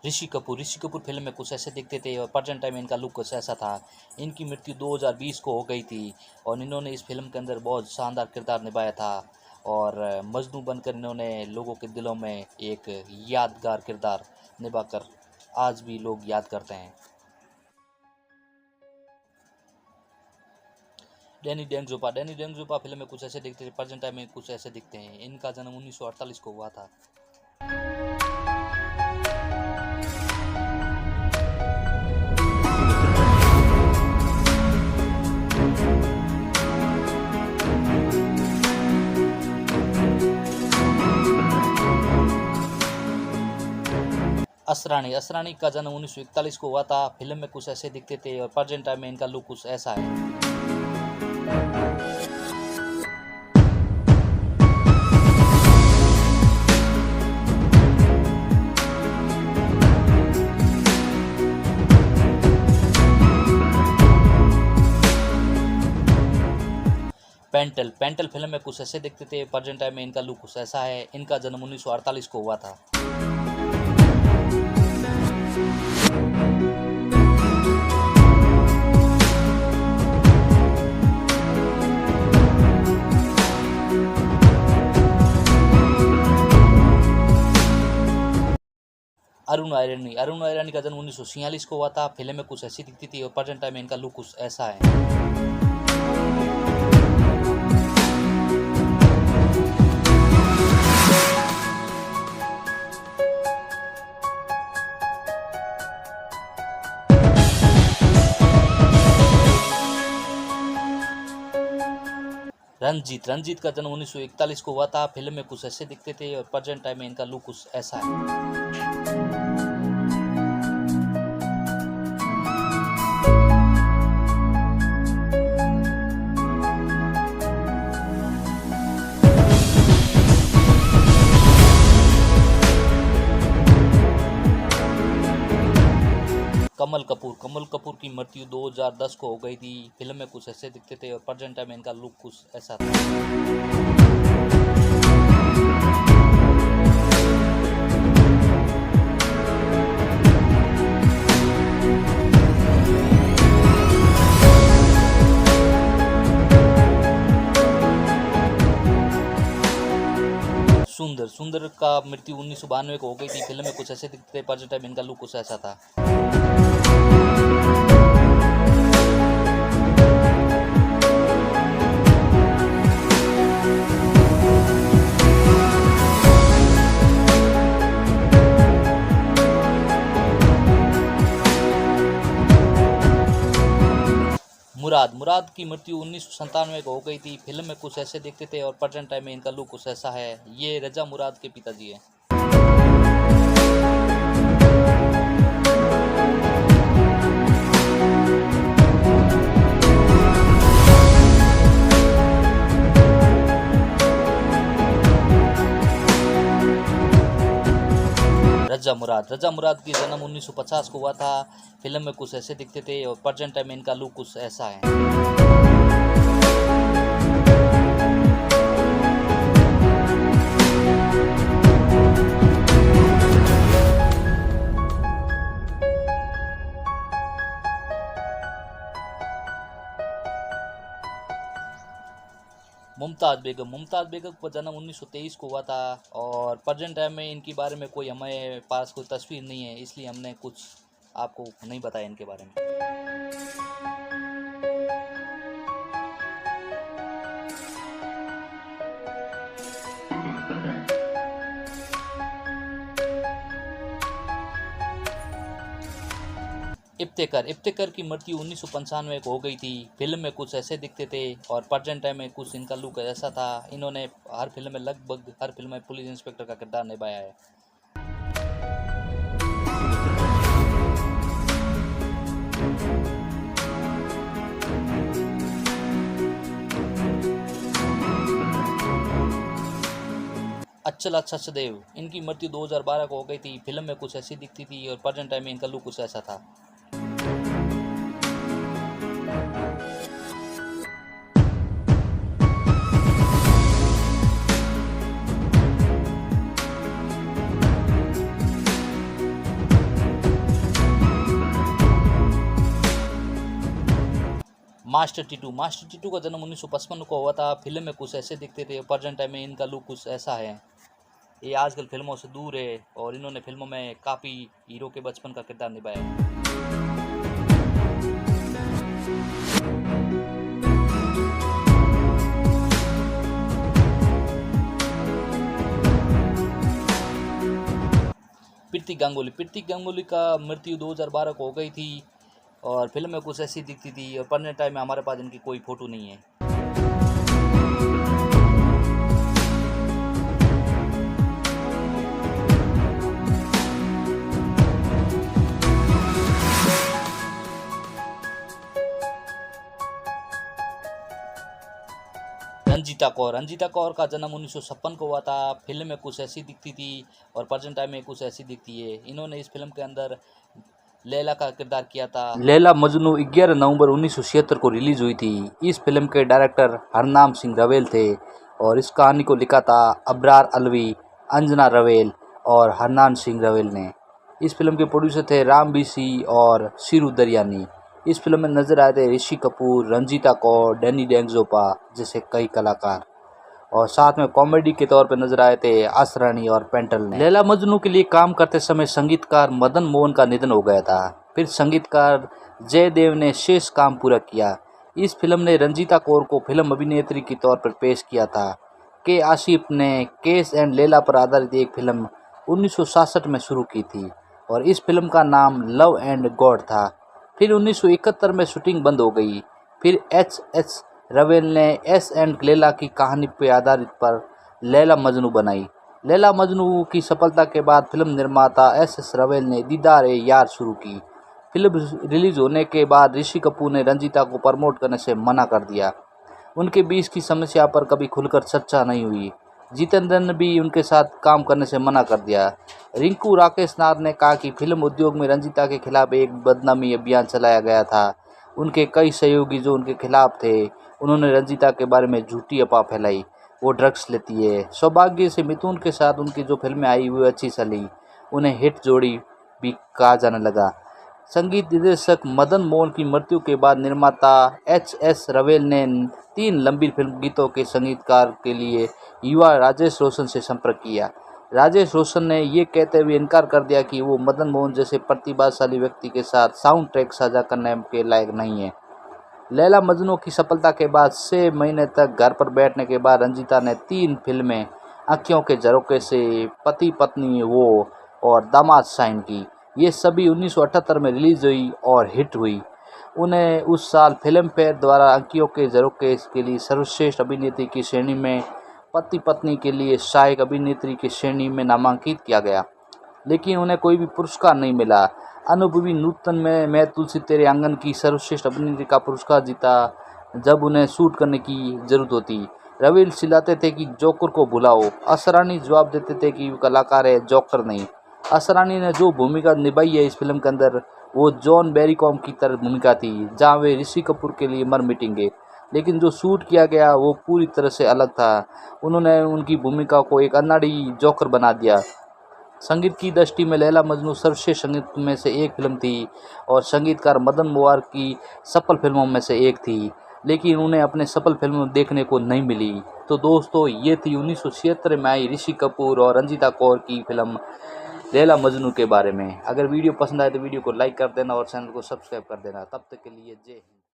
Rishi Kapoor film में कुछ ऐसे दिखते थे और प्रेजेंट टाइम इनका लुक कुछ ऐसा था। इनकी मृत्यु 2020 को हो गई थी और इन्होंने इस फिल्म के अंदर बहुत शानदार किरदार निभाया था और मजनू बनकर इन्होंने लोगों के दिलों में एक यादगार किरदार निभाकर आज भी लोग याद करते हैं। डैनी डेंगजोपा फिल्म में कुछ ऐसे दिखते थे, प्रेजेंट टाइम में कुछ ऐसे दिखते हैं। इनका जन्म 1948 को हुआ था। असरानी का जन्म 1941 को हुआ था। फिल्म में कुछ ऐसे दिखते थे और प्रेजेंट टाइम में इनका लुक कुछ ऐसा है। पेंटल फिल्म में कुछ ऐसे दिखते थे, प्रेजेंट टाइम में इनका लुक कुछ ऐसा है। इनका जन्म 1948 को हुआ था। अरुण ईरानी का जन्म 1946 को हुआ था। फिल्म में कुछ ऐसी दिखती थी और प्रेजेंट टाइम में इनका लुक कुछ ऐसा है। रंजीत का जन्म 1941 को हुआ था। फिल्म में कुछ ऐसे दिखते थे और प्रेजेंट टाइम में इनका लुक कुछ ऐसा है। कमल कपूर की मृत्यु 2010 को हो गई थी। फिल्म में कुछ ऐसे दिखते थे और प्रेजेंट टाइम में इनका लुक कुछ ऐसा था। सुंदर का मृत्यु 1992 को हो गई थी। फिल्म में कुछ ऐसे दिखते थे, प्रेजेंट टाइम इनका लुक कुछ ऐसा था। मुराद की मृत्यु 1997 को हो गई थी। फिल्म में कुछ ऐसे दिखते थे और प्रेजेंट टाइम में इनका लुक कुछ ऐसा है। ये रजा मुराद के पिताजी है। रजा मुराद की जन्म 1950 को हुआ था। फिल्म में कुछ ऐसे दिखते थे और प्रेजेंट टाइम में इनका लुक कुछ ऐसा है। मुमताज़ बेगम का जन्म 1923 को हुआ था और प्रेजेंट टाइम में इनके बारे में कोई हमें पास कोई तस्वीर नहीं है, इसलिए हमने कुछ आपको नहीं बताया इनके बारे में। इफ्तेकर की मृत्यु 1995 को हो गई थी। फिल्म में कुछ ऐसे दिखते थे और प्रेजेंट टाइम में कुछ इनका लुक ऐसा था। इन्होंने लगभग हर फिल्म में पुलिस इंस्पेक्टर का किरदार निभाया है। अचल सचदेव, इनकी मृत्यु 2012 को हो गई थी। फिल्म में कुछ ऐसी दिखती थी और प्रेजेंट टाइम में इनका लुक कुछ ऐसा था। मास्टर टीटू का जन्म 1955 को हुआ था। फिल्म में कुछ ऐसे दिखते थे, प्रेजेंट टाइम में इनका लुक कुछ ऐसा है। ये आजकल फिल्मों से दूर है और इन्होंने फिल्मों में काफ़ी हीरो के बचपन का किरदार निभाया है। प्रीति गंगोली का मृत्यु 2012 को हो गई थी और फिल्म में कुछ ऐसी दिखती थी और प्रेजेंट टाइम में हमारे पास इनकी कोई फ़ोटो नहीं है। रंजीता कौर का जन्म 1956 को हुआ था। फिल्म में कुछ ऐसी दिखती थी और प्रेजेंट टाइम में कुछ ऐसी दिखती है। इन्होंने इस फिल्म के अंदर लैला का किरदार किया था। लैला मजनू 11 नवंबर 1976 को रिलीज हुई थी। इस फिल्म के डायरेक्टर हरनाम सिंह रवेल थे और इस कहानी को लिखा था अबरार अलवी, अंजना रवेल और हरनाम सिंह रवेल ने। इस फिल्म के प्रोड्यूसर थे राम बीसी और सीरू दरियानी। इस फिल्म में नजर आए थे ऋषि कपूर, रंजीता कौर, डैनी डेंगजोपा जैसे कई कलाकार और साथ में कॉमेडी के तौर पर नजर आए थे आसरानी और पेंटल ने। लैला मजनू के लिए काम करते समय संगीतकार मदन मोहन का निधन हो गया था। फिर संगीतकार जयदेव ने शेष काम पूरा किया। इस फिल्म ने रंजीता कौर को फिल्म अभिनेत्री के तौर पर पेश किया था। के आसिफ ने केस एंड लैला पर आधारित एक फिल्म 1966 में शुरू की थी और इस फिल्म का नाम लव एंड गॉड था। फिर 1971 में शूटिंग बंद हो गई। फिर एच रवेल ने एस एंड लैला की कहानी पर आधारित पर लैला मजनू बनाई। लैला मजनू की सफलता के बाद फिल्म निर्माता एस रवेल ने दीदार ए यार शुरू की। फिल्म रिलीज होने के बाद ऋषि कपूर ने रंजीता को प्रमोट करने से मना कर दिया। उनके बीच की समस्या पर कभी खुलकर चर्चा नहीं हुई। जितेंद्र ने भी उनके साथ काम करने से मना कर दिया। रिंकू राकेश नाथ ने कहा कि फिल्म उद्योग में रंजीता के खिलाफ एक बदनामी अभियान चलाया गया था। उनके कई सहयोगी जो उनके खिलाफ थे उन्होंने रंजीता के बारे में झूठी अफवाह फैलाई। वो ड्रग्स लेती है। सौभाग्य से मिथुन के साथ उनकी जो फिल्में आई वो अच्छी चली। उन्हें हिट जोड़ी भी कहा जाने लगा। संगीत निर्देशक मदन मोहन की मृत्यु के बाद निर्माता एच रवेल ने 3 लंबी फिल्म गीतों के संगीतकार के लिए युवा राजेश रोशन से संपर्क किया। राजेश रोशन ने ये कहते हुए इनकार कर दिया कि वो मदन मोहन जैसे प्रतिभाशाली व्यक्ति के साथ साउंड ट्रैक साझा करने के लायक नहीं है। लैला मजनू की सफलता के बाद 6 महीने तक घर पर बैठने के बाद रंजीता ने 3 फिल्में आँखों के झरोखे से, पति पत्नी वो और दामाद साइन की। ये सभी 1978 में रिलीज हुई और हिट हुई। उन्हें उस साल फिल्म फेयर द्वारा आँखों के झरोखे के लिए सर्वश्रेष्ठ अभिनेत्री की श्रेणी में, पति पत्नी के लिए सहायक अभिनेत्री की श्रेणी में नामांकित किया गया, लेकिन उन्हें कोई भी पुरस्कार नहीं मिला। अनुभवी नूतन में मैं तुलसी तेरे आंगन की सर्वश्रेष्ठ अभिनेत्री का पुरस्कार जीता जब उन्हें शूट करने की जरूरत होती। रवेल चिल्लाते थे कि जोकर को बुलाओ। असरानी जवाब देते थे कि वो कलाकार है, जोकर नहीं। असरानी ने जो भूमिका निभाई है इस फिल्म के अंदर वो जॉन बैरीकॉम की तरह भूमिका थी, जहाँ वे ऋषि कपूर के लिए मर मिटेंगे, लेकिन जो शूट किया गया वो पूरी तरह से अलग था। उन्होंने उनकी भूमिका को एक अनाड़ी जोकर बना दिया। संगीत की दृष्टि में लैला मजनू सर्वश्रेष्ठ संगीत में से एक फिल्म थी और संगीतकार मदन मोहन की सफल फिल्मों में से एक थी, लेकिन उन्हें अपने सफल फिल्म देखने को नहीं मिली। तो दोस्तों ये थी 1976 में आई ऋषि कपूर और रंजीता कौर की फिल्म लैला मजनू के बारे में। अगर वीडियो पसंद आए तो वीडियो को लाइक कर देना और चैनल को सब्सक्राइब कर देना। तब तक के लिए जय हिंद।